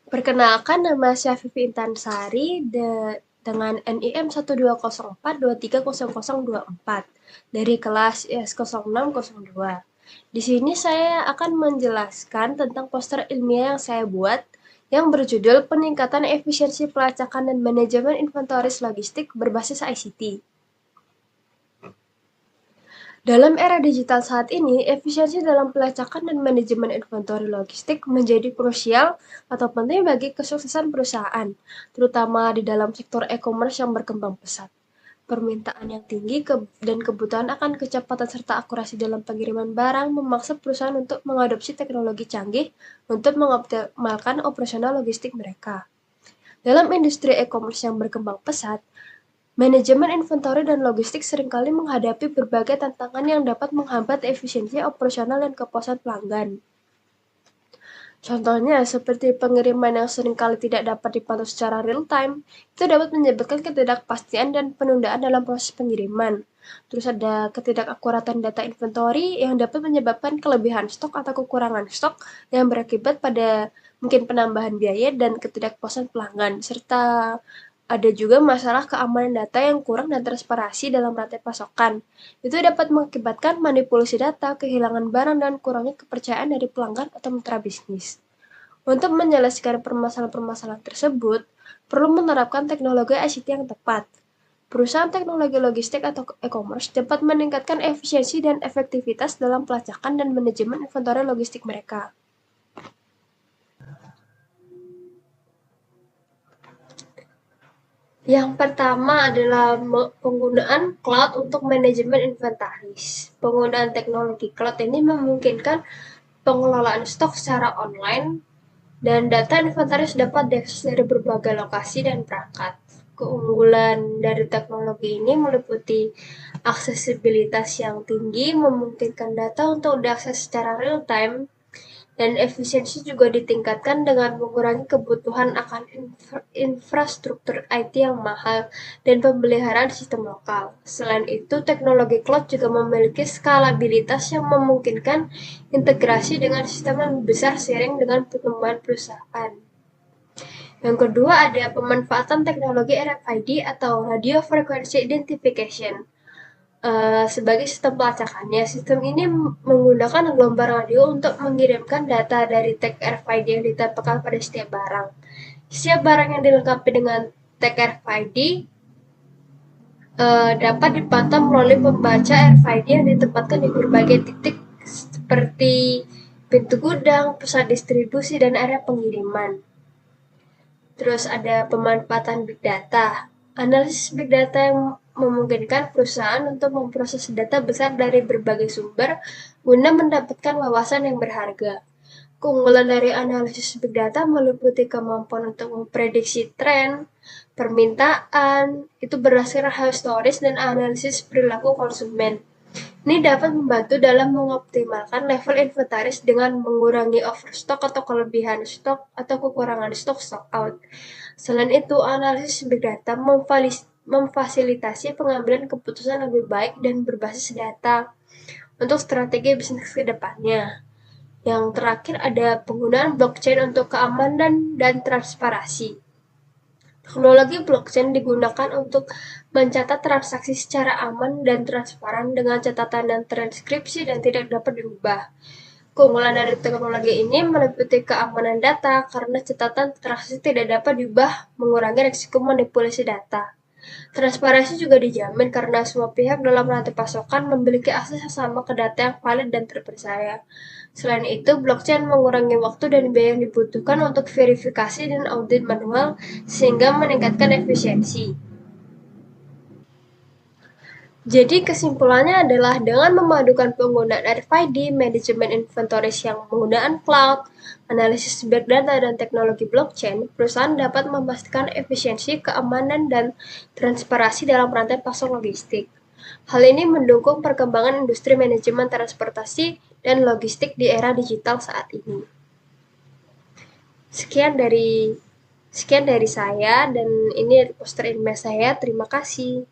Perkenalkan, nama saya Vivi Intansari dengan NIM 12042300024 dari kelas IS0602. Di sini saya akan menjelaskan tentang poster ilmiah yang saya buat yang berjudul Peningkatan Efisiensi Pelacakan dan Manajemen Inventoris Logistik Berbasis ICT. Dalam era digital saat ini, efisiensi dalam pelacakan dan manajemen inventory logistik menjadi krusial atau penting bagi kesuksesan perusahaan, terutama di dalam sektor e-commerce yang berkembang pesat. Permintaan yang tinggi dan kebutuhan akan kecepatan serta akurasi dalam pengiriman barang memaksa perusahaan untuk mengadopsi teknologi canggih untuk mengoptimalkan operasional logistik mereka. Dalam industri e-commerce yang berkembang pesat, manajemen inventory dan logistik seringkali menghadapi berbagai tantangan yang dapat menghambat efisiensi operasional dan kepuasan pelanggan. Contohnya, seperti pengiriman yang seringkali tidak dapat dipantau secara real-time, itu dapat menyebabkan ketidakpastian dan penundaan dalam proses pengiriman. Terus ada ketidakakuratan data inventory yang dapat menyebabkan kelebihan stok atau kekurangan stok yang berakibat pada mungkin penambahan biaya dan ketidakpuasan pelanggan, serta ada juga masalah keamanan data yang kurang dan transparansi dalam rantai pasokan. Itu dapat mengakibatkan manipulasi data, kehilangan barang, dan kurangnya kepercayaan dari pelanggan atau mitra bisnis. Untuk menyelesaikan permasalahan-permasalahan tersebut, perlu menerapkan teknologi ICT yang tepat. Perusahaan teknologi logistik atau e-commerce dapat meningkatkan efisiensi dan efektivitas dalam pelacakan dan manajemen inventory logistik mereka. Yang pertama adalah penggunaan cloud untuk manajemen inventaris. Penggunaan teknologi cloud ini memungkinkan pengelolaan stok secara online dan data inventaris dapat diakses dari berbagai lokasi dan perangkat. Keunggulan dari teknologi ini meliputi aksesibilitas yang tinggi, memungkinkan data untuk diakses secara real-time, dan efisiensi juga ditingkatkan dengan mengurangi kebutuhan akan infrastruktur IT yang mahal dan pemeliharaan sistem lokal. Selain itu, teknologi cloud juga memiliki skalabilitas yang memungkinkan integrasi dengan sistem yang besar seiring dengan perkembangan perusahaan. Yang kedua ada pemanfaatan teknologi RFID atau Radio Frequency Identification. Sebagai sistem pelacakannya, sistem ini menggunakan gelombang radio untuk mengirimkan data dari tag RFID yang ditempelkan pada setiap barang. Setiap barang yang dilengkapi dengan tag RFID dapat dipantau melalui pembaca RFID yang ditempatkan di berbagai titik seperti pintu gudang, pusat distribusi, dan area pengiriman. Terus ada pemanfaatan big data. Analisis big data yang memungkinkan perusahaan untuk memproses data besar dari berbagai sumber guna mendapatkan wawasan yang berharga. Keunggulan dari analisis big data meliputi kemampuan untuk memprediksi tren, permintaan, itu berdasarkan historis dan analisis perilaku konsumen. Ini dapat membantu dalam mengoptimalkan level inventaris dengan mengurangi overstock atau kelebihan stok atau kekurangan stok out. Selain itu, analisis big data memfasilitasi pengambilan keputusan lebih baik dan berbasis data untuk strategi bisnis ke depannya. Yang terakhir ada penggunaan blockchain untuk keamanan dan transparansi. Teknologi blockchain digunakan untuk mencatat transaksi secara aman dan transparan dengan catatan dan transkripsi dan tidak dapat diubah. Keunggulan dari teknologi ini meliputi keamanan data karena catatan transaksi tidak dapat diubah, mengurangi risiko manipulasi data. Transparansi juga dijamin karena semua pihak dalam rantai pasokan memiliki akses yang sama ke data yang valid dan terpercaya. Selain itu, blockchain mengurangi waktu dan biaya yang dibutuhkan untuk verifikasi dan audit manual sehingga meningkatkan efisiensi. Jadi kesimpulannya adalah dengan memadukan penggunaan RFID, manajemen inventories yang menggunakan cloud, analisis big data, dan teknologi blockchain, perusahaan dapat memastikan efisiensi, keamanan, dan transparansi dalam rantai pasok logistik. Hal ini mendukung perkembangan industri manajemen transportasi dan logistik di era digital saat ini. Sekian dari saya dan ini poster ilmiah saya. Terima kasih.